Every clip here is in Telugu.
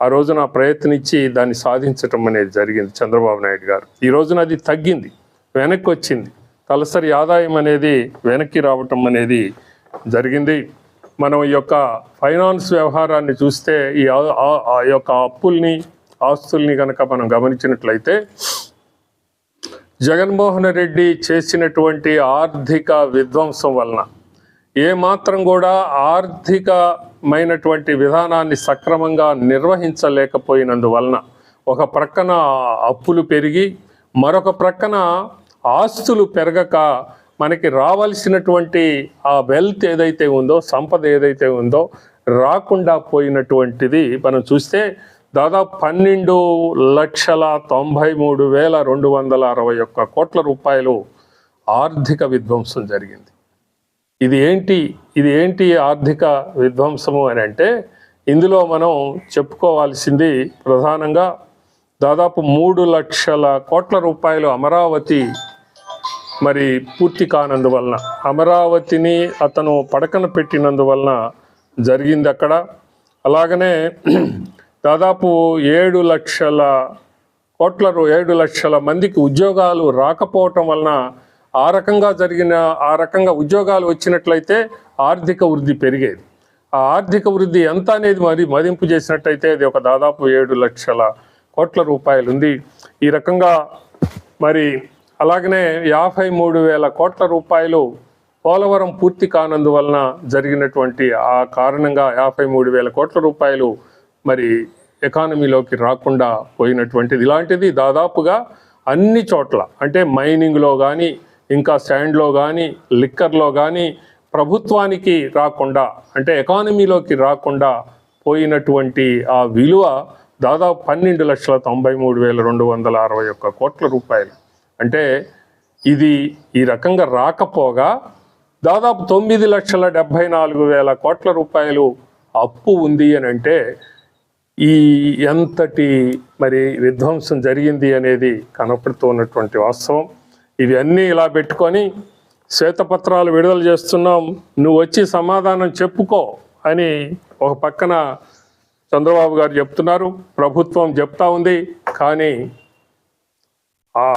ఆ రోజున ప్రయత్నించి దాన్ని సాధించటం అనేది జరిగింది చంద్రబాబు నాయుడు గారు. ఈ రోజున అది తగ్గింది, వెనక్కి వచ్చింది. తలసరి ఆదాయం అనేది వెనక్కి రావటం అనేది జరిగింది. మనం ఈ యొక్క ఫైనాన్స్ వ్యవహారాన్ని చూస్తే ఈ యొక్క అప్పుల్ని ఆస్తుల్ని కనుక మనం గమనించినట్లయితే జగన్మోహన్ రెడ్డి చేసినటువంటి ఆర్థిక విధ్వంసం వలన ఏమాత్రం కూడా ఆర్థికమైనటువంటి విధానాన్ని సక్రమంగా నిర్వహించలేకపోయినందువలన ఒక ప్రక్కన అప్పులు పెరిగి మరొక ప్రక్కన ఆస్తులు పెరగక మనకి రావాల్సినటువంటి ఆ వెల్త్ ఏదైతే ఉందో, సంపద ఏదైతే ఉందో రాకుండా పోయినటువంటిది మనం చూస్తే దాదాపు 12,93,261 కోట్ల రూపాయలు ఆర్థిక విధ్వంసం జరిగింది. ఇది ఏంటి ఆర్థిక విధ్వంసము అని అంటే, ఇందులో మనం చెప్పుకోవాల్సింది ప్రధానంగా దాదాపు 3 లక్షల కోట్ల రూపాయలు అమరావతి మరి పూర్తి కానందువలన, అమరావతిని అతను పడకన పెట్టినందువలన జరిగింది అక్కడ. అలాగనే దాదాపు 7 లక్షల మందికి ఉద్యోగాలు రాకపోవటం వలన ఆ రకంగా ఉద్యోగాలు వచ్చినట్లయితే ఆర్థిక వృద్ధి పెరిగేది. ఆ ఆర్థిక వృద్ధి ఎంత అనేది మదింపు చేసినట్టయితే అది ఒక దాదాపు 7 లక్షల కోట్ల రూపాయలు ఉంది. ఈ రకంగా మరి అలాగనే 53,000 కోట్ల రూపాయలు పోలవరం పూర్తి కానందువలన జరిగినటువంటి ఆ కారణంగా 53,000 కోట్ల రూపాయలు మరి ఎకానమీలోకి రాకుండా పోయినటువంటిది. ఇలాంటిది దాదాపుగా అన్ని చోట్ల, అంటే మైనింగ్లో కానీ, ఇంకా శాండ్లో కానీ, లిక్కర్లో కానీ ప్రభుత్వానికి రాకుండా, అంటే ఎకానమీలోకి రాకుండా పోయినటువంటి ఆ విలువ దాదాపు 12,93,261 కోట్ల రూపాయలు. అంటే ఇది ఈ రకంగా రాకపోగా దాదాపు 9,74,000 కోట్ల రూపాయలు అప్పు ఉంది అని అంటే ఈ ఎంతటి మరి విధ్వంసం జరిగింది అనేది కనపడుతున్నటువంటి వాస్తవం. ఇవి అన్నీ ఇలా పెట్టుకొని శ్వేతపత్రాలు విడుదల చేస్తున్నాం, నువ్వు వచ్చి సమాధానం చెప్పుకో అని ఒక పక్కన చంద్రబాబు గారు చెప్తున్నారు, ప్రభుత్వం చెప్తా ఉంది. కానీ ఆ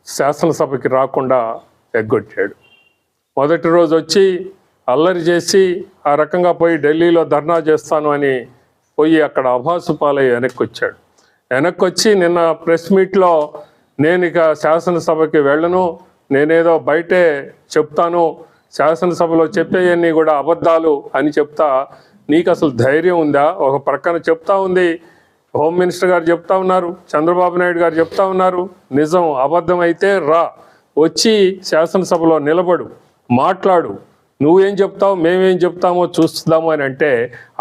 శాసనసభకి రాకుండా ఎగ్గొట్టాడు. మొదటి రోజు వచ్చి అల్లరి చేసి ఆ రకంగా పోయి ఢిల్లీలో ధర్నా చేస్తాను అని పోయి అక్కడ అభాసు పాలై వెనక్కి వచ్చాడు. వెనక్కి వచ్చి నిన్న ప్రెస్ మీట్లో నేను ఇక శాసనసభకి వెళ్ళను, నేనేదో బయటే చెప్తాను, శాసనసభలో చెప్పేవన్నీ కూడా అబద్ధాలు అని చెప్తా, నీకు అసలు ధైర్యం ఉందా? ఒక ప్రక్కన చెప్తా ఉంది, హోమ్ మినిస్టర్ గారు చెప్తా ఉన్నారు, చంద్రబాబు నాయుడు గారు చెప్తా ఉన్నారు, నిజం అబద్ధం అయితే రా, వచ్చి శాసనసభలో నిలబడు, మాట్లాడు, నువ్వేం చెప్తావు మేమేం చెప్తామో చూస్తాము అని అంటే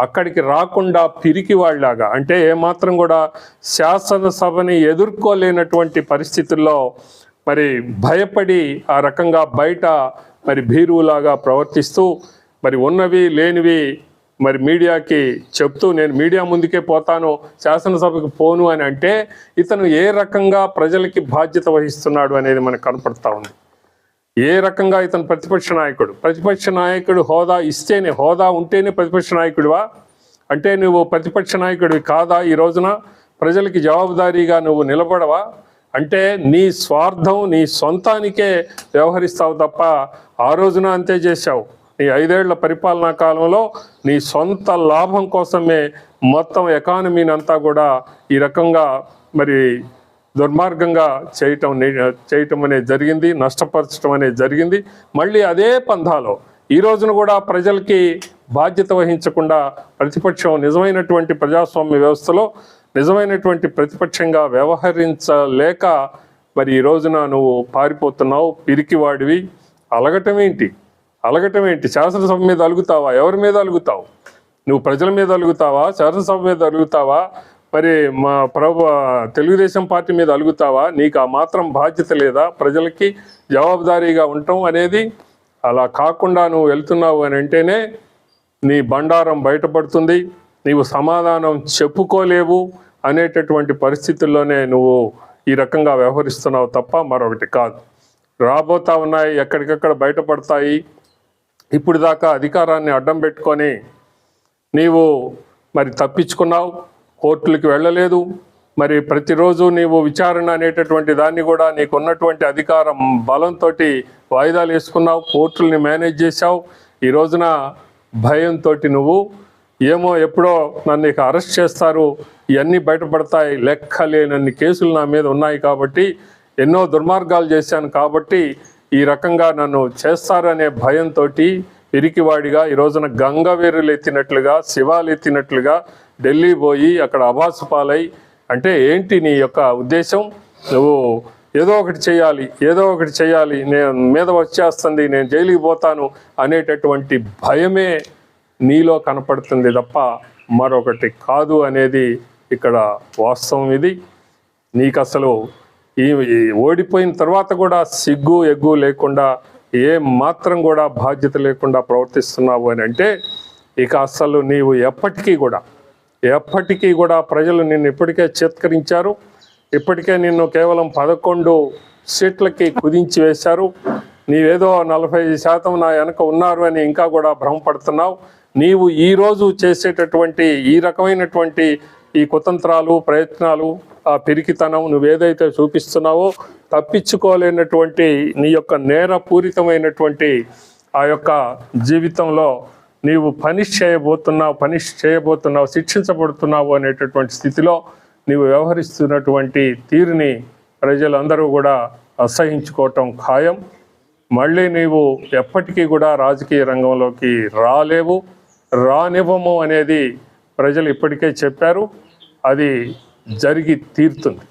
అక్కడికి రాకుండా పిరికి వాళ్ళలాగా, అంటే ఏమాత్రం కూడా శాసనసభని ఎదుర్కోలేనటువంటి పరిస్థితుల్లో మరి భయపడి ఆ రకంగా బయట మరి భీరువులాగా ప్రవర్తిస్తూ మరి ఉన్నవి లేనివి మరి మీడియాకి చెప్తూ నేను మీడియా ముందుకే పోతాను, శాసనసభకు పోను అని అంటే ఇతను ఏ రకంగా ప్రజలకి బాధ్యత వహిస్తున్నాడు అనేది మనకు కనపడతా ఉంది. ఏ రకంగా ఇతను ప్రతిపక్ష నాయకుడు హోదా ఇస్తేనే, హోదా ఉంటేనే ప్రతిపక్ష నాయకుడివా? అంటే నువ్వు ప్రతిపక్ష నాయకుడివి కాదా? ఈ రోజున ప్రజలకి జవాబుదారీగా నువ్వు నిలబడవా? అంటే నీ స్వార్థం, నీ సొంతానికే వ్యవహరిస్తావు తప్ప ఆ రోజున అంతే చేశావు. నీ 5 ఏళ్ల పరిపాలనా కాలంలో నీ సొంత లాభం కోసమే మొత్తం ఎకానమీని అంతా కూడా ఈ రకంగా మరి దుర్మార్గంగా చేయటం అనేది జరిగింది, నష్టపరచడం అనేది జరిగింది. మళ్ళీ అదే పంధాలో ఈ రోజున కూడా ప్రజలకి బాధ్యత వహించకుండా ప్రతిపక్షం నిజమైనటువంటి ప్రజాస్వామ్య వ్యవస్థలో నిజమైనటువంటి ప్రతిపక్షంగా వ్యవహరించలేక మరి ఈ రోజున నువ్వు పారిపోతున్నావు, పిరికివాడివి. అలగటం ఏంటి? శాసనసభ మీద అలుగుతావా? ఎవరి మీద అలుగుతావు? నువ్వు ప్రజల మీద అలుగుతావా? శాసనసభ మీద అలుగుతావా? మరి మా తెలుగుదేశం పార్టీ మీద అలుగుతావా? నీకు ఆ మాత్రం బాధ్యత లేదా? ప్రజలకి జవాబుదారీగా ఉండటం అనేది. అలా కాకుండా నువ్వు వెళ్తున్నావు అని అంటేనే నీ బండారం బయటపడుతుంది, నీవు సమాధానం చెప్పుకోలేవు అనేటటువంటి పరిస్థితుల్లోనే నువ్వు ఈ రకంగా వ్యవహరిస్తున్నావు తప్ప మరొకటి కాదు. రాబోతా ఉన్నాయి, ఎక్కడికక్కడ బయటపడతాయి. ఇప్పుడు దాకా అధికారాన్ని అడ్డం పెట్టుకొని నీవు మరి తప్పించుకున్నావు. కోర్టులకు వెళ్ళలేదు. మరి ప్రతిరోజు నీవు విచారణ అనేటటువంటి దాన్ని కూడా నీకున్నటువంటి అధికారం బలంతో వాయిదాలు వేసుకున్నావు, కోర్టుల్ని మేనేజ్ చేశావు. ఈ రోజున భయంతో నువ్వు ఏమో ఎప్పుడో నన్ను ఇక అరెస్ట్ చేస్తారు, ఇవన్నీ బయటపడతాయి, లెక్కలేనన్ని కేసులు నా మీద ఉన్నాయి కాబట్టి, ఎన్నో దుర్మార్గాలు చేశాను కాబట్టి ఈ రకంగా నన్ను చేస్తారనే భయంతో పిరికివాడిగా ఈ రోజున గంగవీరులు ఎత్తినట్లుగా, శివాలు ఎత్తినట్లుగా ఢిల్లీ పోయి అక్కడ అబాసు పాలై, అంటే ఏంటి నీ యొక్క ఉద్దేశం? నువ్వు ఏదో ఒకటి చేయాలి, నేను మీద వచ్చేస్తుంది, నేను జైలుకి పోతాను అనేటటువంటి భయమే నీలో కనపడుతుంది తప్ప మరొకటి కాదు అనేది ఇక్కడ వాస్తవం. ఇది నీకు అసలు ఈ ఓడిపోయిన తర్వాత కూడా సిగ్గు ఎగ్గు లేకుండా, ఏ మాత్రం కూడా బాధ్యత లేకుండా ప్రవర్తిస్తున్నావు అని అంటే, ఇక అసలు నీవు ఎప్పటికీ కూడా ప్రజలు నిన్ను ఇప్పటికే చేత్కరించారు. ఇప్పటికే నిన్ను కేవలం 11 సీట్లకి కుదించి వేశారు. నీవేదో 45% నా వెనక ఉన్నారు అని ఇంకా కూడా భ్రమపడుతున్నావు. నీవు ఈరోజు చేసేటటువంటి ఈ రకమైనటువంటి ఈ కుతంత్రాలు, ప్రయత్నాలు, ఆ పిరికితనం నువ్వేదైతే చూపిస్తున్నావో తప్పించుకోలేనటువంటి నీ యొక్క నేరపూరితమైనటువంటి ఆ యొక్క జీవితంలో నీవు పనిష్ చేయబోతున్నావు, శిక్షించబడుతున్నావు అనేటటువంటి స్థితిలో నీవు వ్యవహరిస్తున్నటువంటి తీరుని ప్రజలందరూ కూడా అసహించుకోవటం ఖాయం. మళ్ళీ నీవు ఎప్పటికీ కూడా రాజకీయ రంగంలోకి రానివ్వము అనేది ప్రజలు ఇప్పటికే చెప్పారు. అది జరిగి తీరుతుంది.